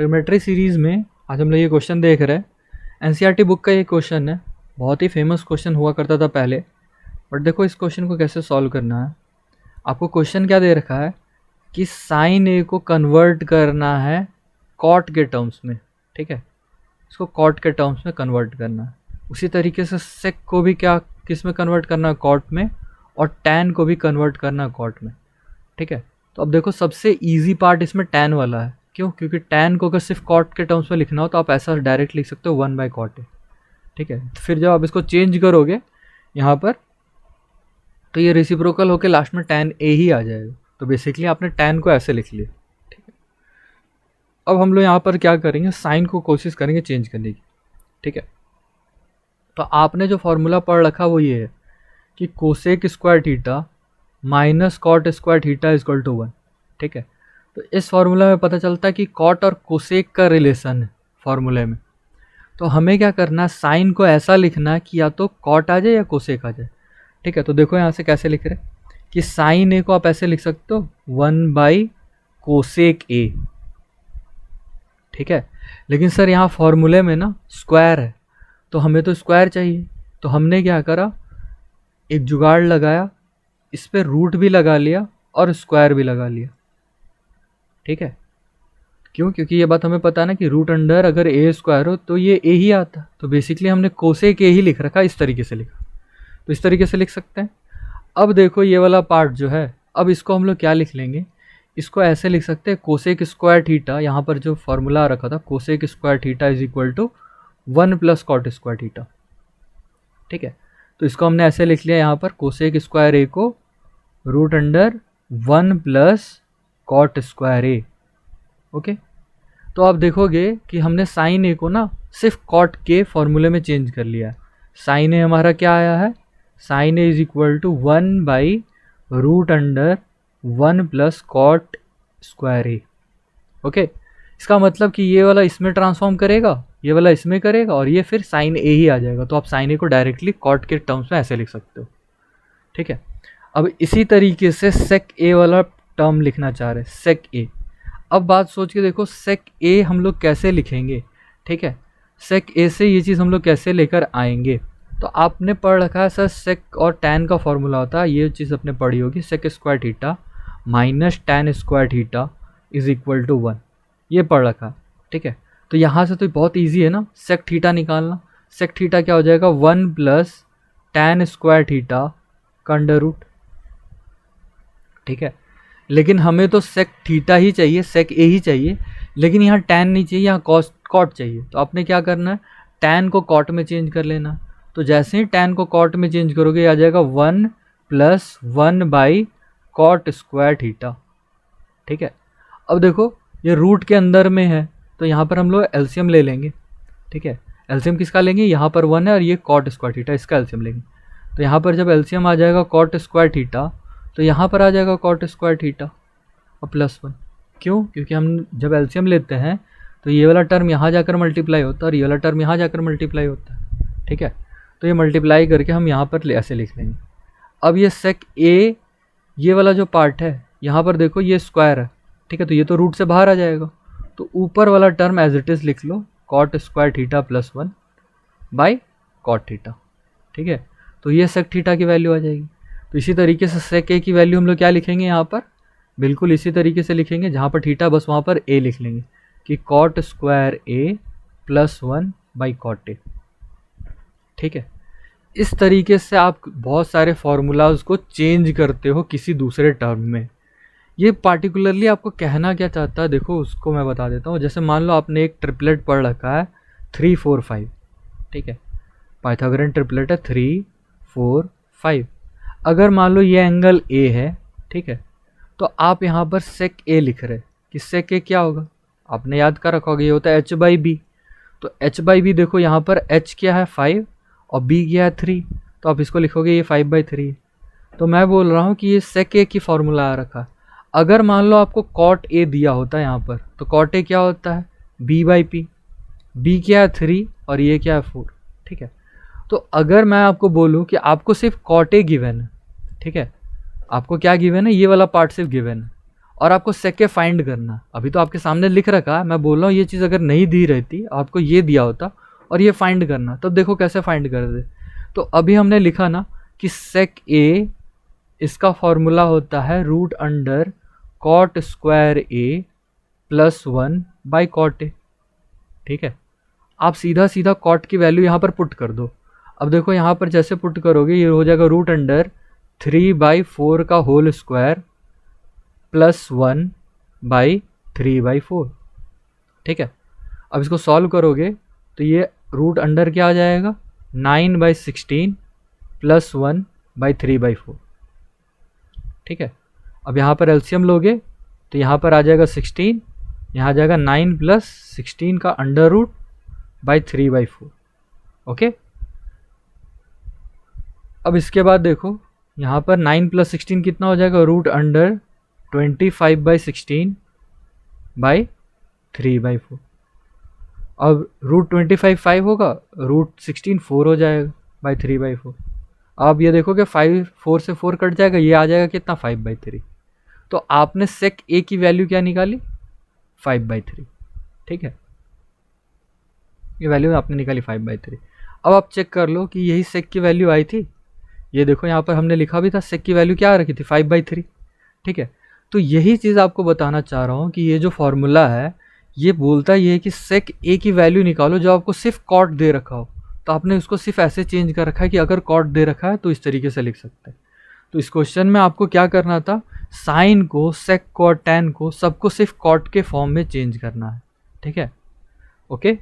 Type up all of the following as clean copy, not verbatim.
Trigonometry series में आज हम लोग ये क्वेश्चन देख रहे हैं। एनसीईआरटी बुक का ये क्वेश्चन है, बहुत ही फेमस क्वेश्चन हुआ करता था पहले। बट देखो इस क्वेश्चन को कैसे सॉल्व करना है। आपको क्वेश्चन क्या दे रखा है कि साइन ए को कन्वर्ट करना है कॉट के टर्म्स में, ठीक है। इसको कॉट के टर्म्स में कन्वर्ट करना है। उसी तरीके से सेक को भी क्या किस में कन्वर्ट करना है, कॉट में, और टैन को भी कन्वर्ट करना है कॉट में, ठीक है। तो अब देखो सबसे इजी पार्ट इसमें टैन वाला है। क्यों? क्योंकि टैन को अगर सिर्फ कॉट के टर्म्स में लिखना हो तो आप ऐसा डायरेक्ट लिख सकते हो 1/cot A, ठीक है। फिर जब आप इसको चेंज करोगे यहाँ पर तो ये रेसिप्रोकल होके लास्ट में टैन ए ही आ जाएगा। तो बेसिकली आपने टैन को ऐसे लिख लिया, ठीक है। अब हम लोग यहाँ पर क्या करेंगे, साइन को कोशिश करेंगे चेंज करने की, ठीक है। तो आपने जो फॉर्मूला पढ़ रखा वो ये है कि cosec square theta minus cot square theta equal to 1, ठीक है। तो इस फॉर्मूला में पता चलता है कि कॉट और कोसेक का रिलेशन है फॉर्मूले में। तो हमें क्या करना है, साइन को ऐसा लिखना है कि या तो कॉट आ जाए या कोसेक आ जाए, ठीक है। तो देखो यहाँ से कैसे लिख रहे हैं कि साइन ए को आप ऐसे लिख सकते हो 1/कोसेक A, ठीक है। लेकिन सर यहाँ फॉर्मूले में ना स्क्वायर है, तो हमें तो स्क्वायर चाहिए। तो हमने क्या करा, एक जुगाड़ लगाया, इस पर रूट भी लगा लिया और स्क्वायर भी लगा लिया, ठीक है। क्यों? क्योंकि ये बात हमें पता है ना कि रूट अंडर अगर ए स्क्वायर हो तो ये ए ही आता। तो बेसिकली हमने कोसेक ए ही लिख रखा, इस तरीके से लिखा। तो इस तरीके से लिख सकते हैं। अब देखो ये वाला पार्ट जो है, अब इसको हम लोग क्या लिख लेंगे, इसको ऐसे लिख सकते हैं कोसेक स्क्वायर थीटा, यहाँ पर जो फॉर्मूला रखा था cosec square theta is equal to 1 + cot square theta, ठीक है। तो इसको हमने ऐसे लिख लिया यहाँ पर कोसेक स्क्वायर ए को root under 1 + cot square a, okay. तो आप देखोगे कि हमने साइन ए को ना सिर्फ कॉट के फॉर्मूले में चेंज कर लिया है। साइन ए हमारा क्या आया है, sine a is equal to 1/रूट under 1 + cot square a, okay. इसका मतलब कि ये वाला इसमें ट्रांसफॉर्म करेगा, ये वाला इसमें करेगा, और ये फिर साइन ए ही आ जाएगा। तो आप साइन ए को डायरेक्टली कॉट के टर्म्स में ऐसे लिख सकते हो, ठीक है। अब इसी तरीके से सेक ए वाला टर्म लिखना चाह रहे हैं, सेक ए। अब बात सोच के देखो सेक ए हम लोग कैसे लिखेंगे, ठीक है। सेक ए से ये चीज़ हम लोग कैसे लेकर आएंगे। तो आपने पढ़ रखा है सर सेक और टैन का फॉर्मूला होता है, ये चीज़ आपने पढ़ी होगी, sec square theta minus tan square theta is equal to 1, ये पढ़ रखा है, ठीक है। तो यहाँ से तो बहुत ईजी है ना, सेक थीटा निकालना। सेक थीटा क्या हो जाएगा, 1 + टैन स्क्वायर थीटा का अंडर रूट, ठीक है। लेकिन हमें तो सेक थीटा ही चाहिए, सेक ए ही चाहिए, लेकिन यहाँ टैन नहीं चाहिए, यहाँ कॉट चाहिए। तो आपने क्या करना है, टैन को कॉट में चेंज कर लेना। तो जैसे ही टैन को कॉट में चेंज करोगे आ जाएगा 1 + 1/कॉट स्क्वायर थीटा, ठीक है। अब देखो ये रूट के अंदर में है, तो यहाँ पर हम लोग एलसीएम ले लेंगे, ठीक है। एलसीएम किसका लेंगे, यहाँ पर 1 है और ये कॉट स्क्वायर थीटा, इसका एलसीएम लेंगे। तो यहाँ पर जब एलसीएम आ जाएगा कॉट स्क्वायर थीटा, तो यहाँ पर आ जाएगा कॉट स्क्वायर थीटा और +1। क्यों? क्योंकि हम जब एलसीएम लेते हैं तो ये वाला टर्म यहाँ जाकर मल्टीप्लाई होता है और ये वाला टर्म यहाँ जाकर मल्टीप्लाई होता है, ठीक है। तो ये मल्टीप्लाई करके हम यहाँ पर ऐसे लिख लेंगे। अब ये सेक ए, ये वाला जो पार्ट है यहाँ पर देखो ये स्क्वायर है, ठीक है। तो ये तो रूट से बाहर आ जाएगा, तो ऊपर वाला टर्म एज इट इज़ लिख लो, कॉट स्क्वायर थीटा +1/कॉट थीटा, ठीक है। तो ये सेक थीटा की वैल्यू आ जाएगी। तो इसी तरीके से सेक ए की वैल्यू हम लोग क्या लिखेंगे यहाँ पर, बिल्कुल इसी तरीके से लिखेंगे, जहाँ पर थीटा बस वहाँ पर ए लिख लेंगे कि कॉट स्क्वायर ए +1/कॉट ए, ठीक है। इस तरीके से आप बहुत सारे फार्मूलाज को चेंज करते हो किसी दूसरे टर्म में। ये पार्टिकुलरली आपको कहना क्या चाहता है, देखो उसको मैं बता देता हूँ। जैसे मान लो आपने एक ट्रिपलेट पढ़ रखा है 3 4 5, ठीक है। पाइथागोरन ट्रिपलेट है 3 4 5। अगर मान लो ये एंगल ए है, ठीक है, तो आप यहाँ पर सेक ए लिख रहे कि सेक ए क्या होगा, आपने याद कर रखा होगा, ये होता है h/b। तो h/b देखो यहाँ पर h क्या है 5 और b क्या है 3, तो आप इसको लिखोगे ये 5/3। तो मैं बोल रहा हूँ कि ये सेक ए की फॉर्मूला आ रखा। अगर मान लो आपको कॉट ए दिया होता है यहाँ पर, तो कॉट ए क्या होता है b/p, b क्या है 3 और ये क्या है 4, ठीक है। तो अगर मैं आपको बोलूँ कि आपको सिर्फ कॉट ए गिवन है, ठीक है, आपको क्या गिवन है, ये वाला पार्ट सिर्फ गिवन है, और आपको सेक के फाइंड करना। अभी तो आपके सामने लिख रखा है, मैं बोल रहा हूँ ये चीज़ अगर नहीं दी रहती, आपको ये दिया होता और ये फाइंड करना, तब देखो कैसे फाइंड कर दे। तो अभी हमने लिखा ना कि सेक ए, इसका फॉर्मूला होता है root under cot square A plus 1 by cot A. ठीक है, आप सीधा सीधा कॉट की वैल्यू यहाँ पर पुट कर दो। अब देखो यहाँ पर जैसे पुट करोगे ये हो जाएगा रूट अंडर 3/4 का होल स्क्वायर प्लस 1 बाई 3/4। ठीक है, अब इसको सॉल्व करोगे तो ये रूट अंडर क्या आ जाएगा 9/16 प्लस 1 बाई 3/4। ठीक है, अब यहाँ पर एलसीएम लोगे तो यहाँ पर आ जाएगा 16, यहाँ आ जाएगा 9 प्लस 16 का अंडर रूट बाई 3/4। ओके, अब इसके बाद देखो यहाँ पर 9 प्लस 16 कितना हो जाएगा रूट अंडर 25/16 बाई 3/4। अब रूट 25 5 होगा, रूट 16 4 हो जाएगा बाई 3/4। अब ये देखो कि 5 4 से 4 कट जाएगा, ये आ जाएगा कितना 5/3। तो आपने सेक ए की वैल्यू क्या निकाली 5/3। ठीक है, ये वैल्यू आपने निकाली 5/3। अब आप चेक कर लो कि यही सेक की वैल्यू आई थी। ये देखो यहाँ पर हमने लिखा भी था सेक की वैल्यू क्या रखी थी 5/3। ठीक है, तो यही चीज़ आपको बताना चाह रहा हूँ कि ये जो फॉर्मूला है ये बोलता ये है कि सेक ए की वैल्यू निकालो जो आपको सिर्फ कॉट दे रखा हो। तो आपने उसको सिर्फ ऐसे चेंज कर रखा है कि अगर कॉट दे रखा है तो इस तरीके से लिख सकते हैं। तो इस क्वेश्चन में आपको क्या करना था, साइन को, सेक को, टैन को, सबको सिर्फ कॉट के फॉर्म में चेंज करना है। ठीक है, okay,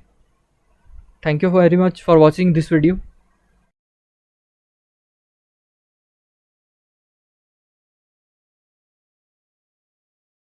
thank you very much for watching this video.